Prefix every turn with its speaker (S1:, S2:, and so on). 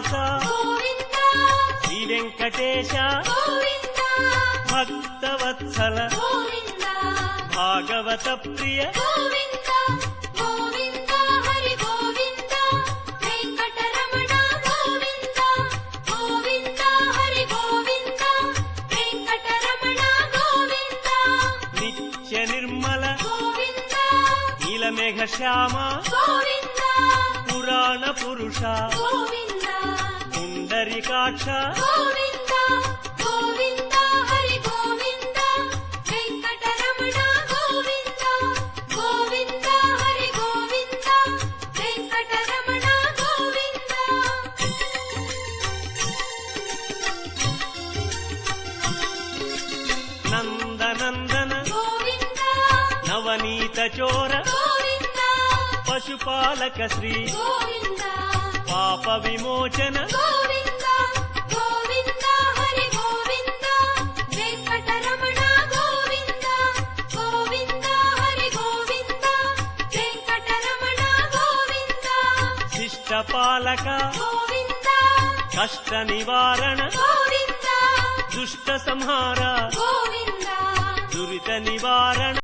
S1: శ్రీనివాస శ్రీ వెంకటేశ భక్తవత్సల భాగవత ప్రియ నిత్య నిర్మల నీలమేఘ శ్యామ పురాణ పురుష పుండరీకాక్ష నందనందన నవనీత చోర పశుపాలక శ్రీ పాప విమోచన శిష్టపాలక కష్ట నివారణ దుష్ట సంహార దురిత నివారణ